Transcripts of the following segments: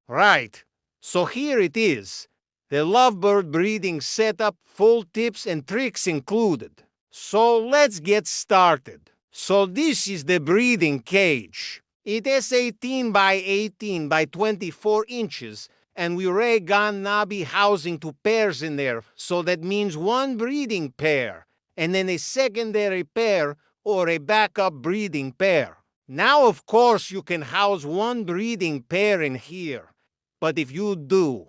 Right. So here it is. The lovebird breeding setup, full tips and tricks included. So let's get started. So this is the breeding cage. It is 18 by 18 by 24 inches, and we ray nabi housing to pairs in there, so that means one breeding pair, and then a secondary pair or a backup breeding pair. Now, of course, you can house one breeding pair in here, but if you do,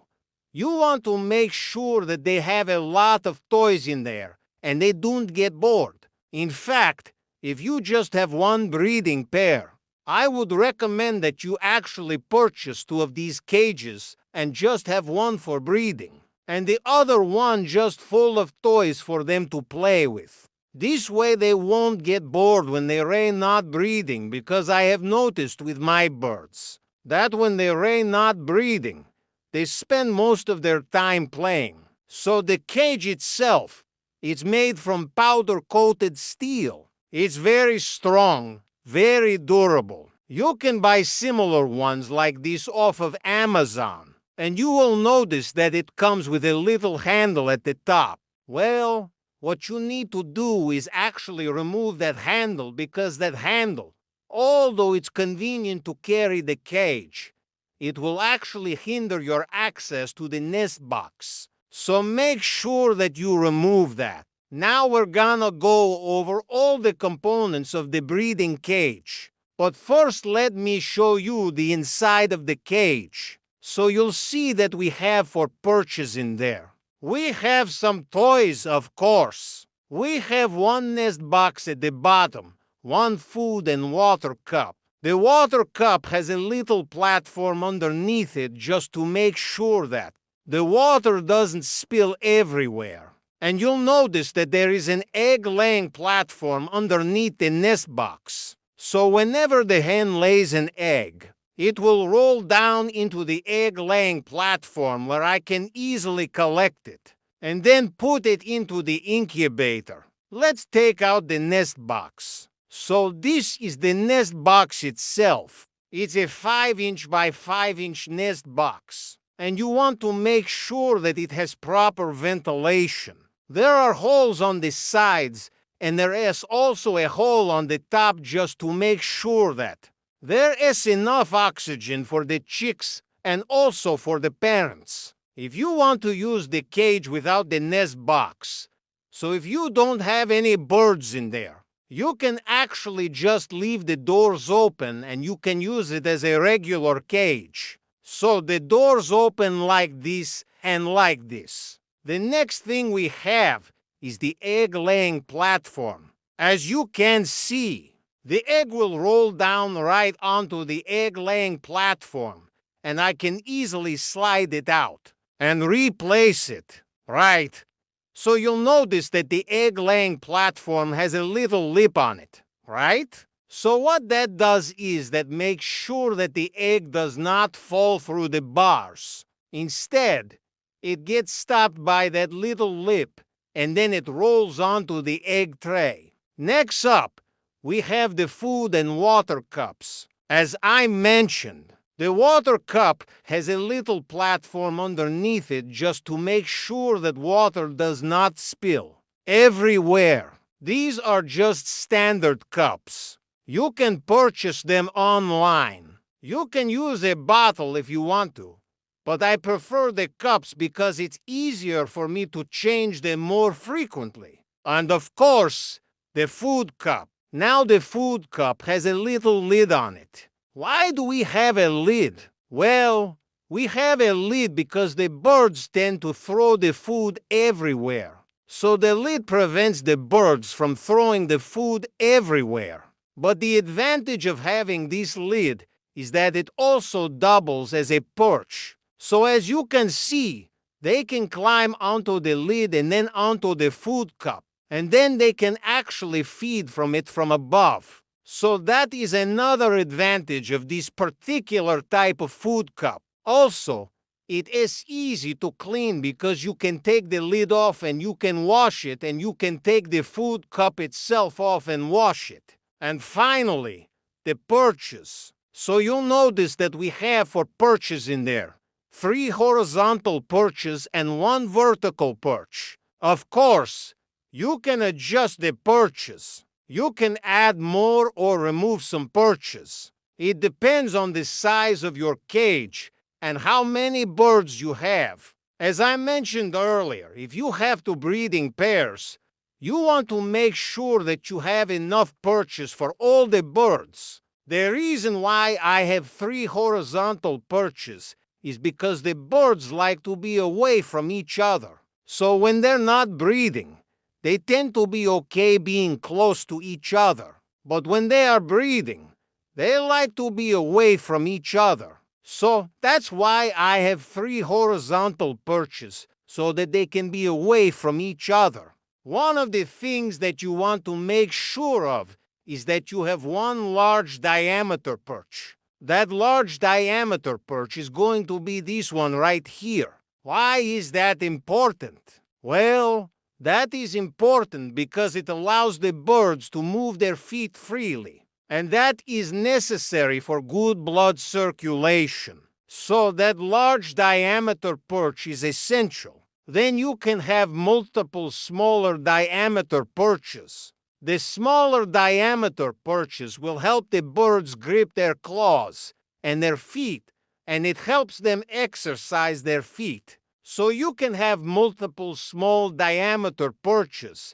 you want to make sure that they have a lot of toys in there and they don't get bored. In fact, if you just have one breeding pair, I would recommend that you actually purchase two of these cages and just have one for breeding, and the other one just full of toys for them to play with. This way they won't get bored when they not breeding, because I have noticed with my birds that when they not breeding, they spend most of their time playing. So the cage itself, it's made from powder-coated steel. It's very strong, very durable. You can buy similar ones like this off of Amazon, and you will notice that it comes with a little handle at the top. Well, what you need to do is actually remove that handle, because that handle, although it's convenient to carry the cage, it will actually hinder your access to the nest box. So make sure that you remove that. Now we're gonna go over all the components of the breeding cage. But first let me show you the inside of the cage, so you'll see that we have for purchase in there. We have some toys, of course. We have one nest box at the bottom, one food and water cup. The water cup has a little platform underneath it just to make sure that the water doesn't spill everywhere. And you'll notice that there is an egg-laying platform underneath the nest box. So whenever the hen lays an egg, it will roll down into the egg-laying platform where I can easily collect it and then put it into the incubator. Let's take out the nest box. So this is the nest box itself. It's a 5-inch by 5-inch nest box, and you want to make sure that it has proper ventilation. There are holes on the sides, and there is also a hole on the top just to make sure that there is enough oxygen for the chicks and also for the parents. If you want to use the cage without the nest box, so if you don't have any birds in there, you can actually just leave the doors open and you can use it as a regular cage. So the doors open like this and like this. The next thing we have is the egg-laying platform. As you can see, the egg will roll down right onto the egg-laying platform, and I can easily slide it out and replace it. Right. So you'll notice that the egg-laying platform has a little lip on it, right? So what that does is that makes sure that the egg does not fall through the bars. Instead, it gets stopped by that little lip, and then it rolls onto the egg tray. Next up, we have the food and water cups. As I mentioned, the water cup has a little platform underneath it just to make sure that water does not spill everywhere. These are just standard cups. You can purchase them online. You can use a bottle if you want to, but I prefer the cups because it's easier for me to change them more frequently. And of course, the food cup. Now the food cup has a little lid on it. Why do we have a lid? Well, we have a lid because the birds tend to throw the food everywhere. So the lid prevents the birds from throwing the food everywhere. But the advantage of having this lid is that it also doubles as a perch. So as you can see, they can climb onto the lid and then onto the food cup, and then they can actually feed from it from above. So that is another advantage of this particular type of food cup. Also, it is easy to clean because you can take the lid off and you can wash it, and you can take the food cup itself off and wash it. And finally, the perches. So you'll notice that we have 4 perches in there. 3 horizontal perches and 1 vertical perch. Of course, you can adjust the perches. You can add more or remove some perches. It depends on the size of your cage and how many birds you have. As I mentioned earlier, if you have 2 breeding pairs, you want to make sure that you have enough perches for all the birds. The reason why I have 3 horizontal perches is because the birds like to be away from each other. So when they're not breeding, they tend to be okay being close to each other. But when they are breeding, they like to be away from each other. So that's why I have 3 horizontal perches, so that they can be away from each other. One of the things that you want to make sure of is that you have 1 large diameter perch. That large diameter perch is going to be this one right here. Why is that important? Well, that is important because it allows the birds to move their feet freely. And that is necessary for good blood circulation. So that large diameter perch is essential. Then you can have multiple smaller diameter perches. The smaller diameter perches will help the birds grip their claws and their feet, and it helps them exercise their feet. So you can have multiple small diameter perches,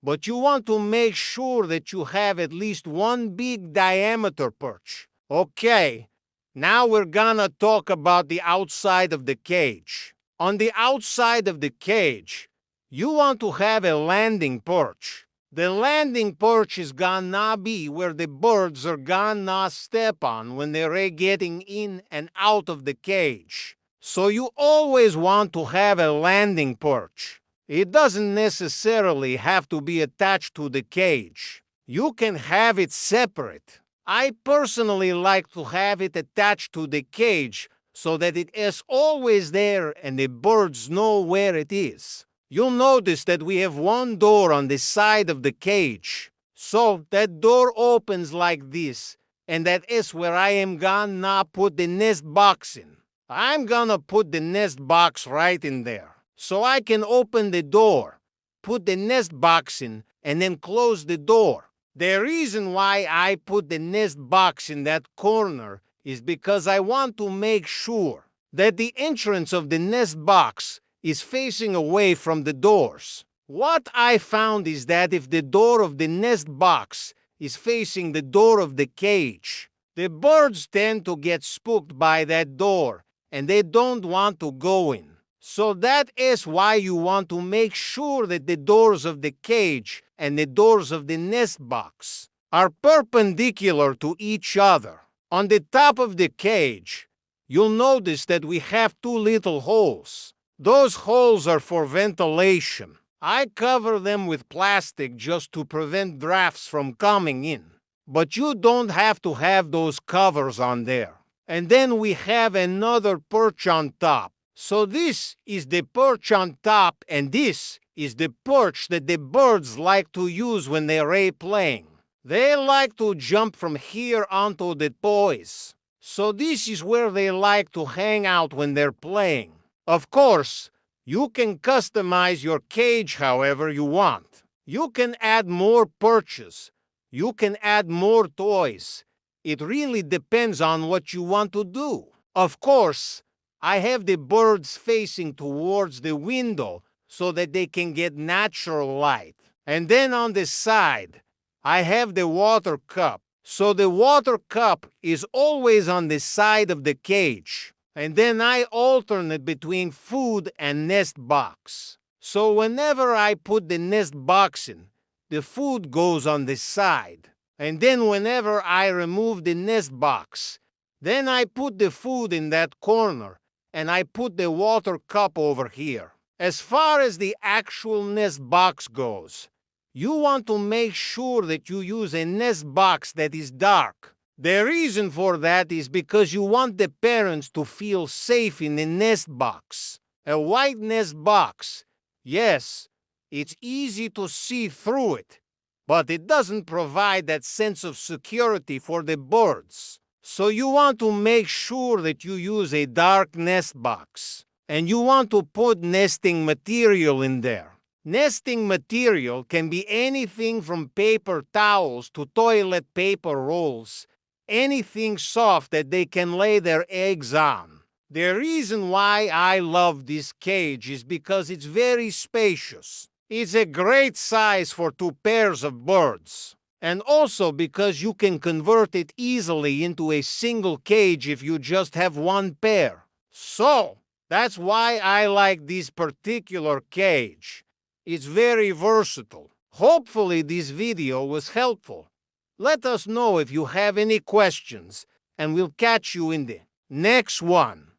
but you want to make sure that you have at least 1 big diameter perch. Okay, now we're gonna talk about the outside of the cage. On the outside of the cage, you want to have a landing perch. The landing perch is gonna be where the birds are gonna step on when they're getting in and out of the cage. So you always want to have a landing perch. It doesn't necessarily have to be attached to the cage. You can have it separate. I personally like to have it attached to the cage so that it is always there and the birds know where it is. You'll notice that we have 1 door on the side of the cage. So that door opens like this, and that is where I am gonna put the nest box in. I'm gonna put the nest box right in there. So I can open the door, put the nest box in, and then close the door. The reason why I put the nest box in that corner is because I want to make sure that the entrance of the nest box is facing away from the doors. What I found is that if the door of the nest box is facing the door of the cage, the birds tend to get spooked by that door and they don't want to go in. So that is why you want to make sure that the doors of the cage and the doors of the nest box are perpendicular to each other. On the top of the cage, you'll notice that we have 2 little holes. Those holes are for ventilation. I cover them with plastic just to prevent drafts from coming in. But you don't have to have those covers on there. And then we have another perch on top. So this is the perch on top, and this is the perch that the birds like to use when they're playing. They like to jump from here onto the toys. So this is where they like to hang out when they're playing. Of course, you can customize your cage however you want. You can add more perches. You can add more toys. It really depends on what you want to do. Of course, I have the birds facing towards the window so that they can get natural light. And then on the side, I have the water cup. So the water cup is always on the side of the cage. And then I alternate between food and nest box. So whenever I put the nest box in, the food goes on the side. And then whenever I remove the nest box, then I put the food in that corner. And I put the water cup over here. As far as the actual nest box goes, you want to make sure that you use a nest box that is dark. The reason for that is because you want the parents to feel safe in the nest box. A white nest box, yes, it's easy to see through it, but it doesn't provide that sense of security for the birds. So you want to make sure that you use a dark nest box, and you want to put nesting material in there. Nesting material can be anything from paper towels to toilet paper rolls, anything soft that they can lay their eggs on. The reason why I love this cage is because it's very spacious. It's a great size for 2 pairs of birds. And also because you can convert it easily into a single cage if you just have 1 pair. So, that's why I like this particular cage. It's very versatile. Hopefully this video was helpful. Let us know if you have any questions, and we'll catch you in the next one.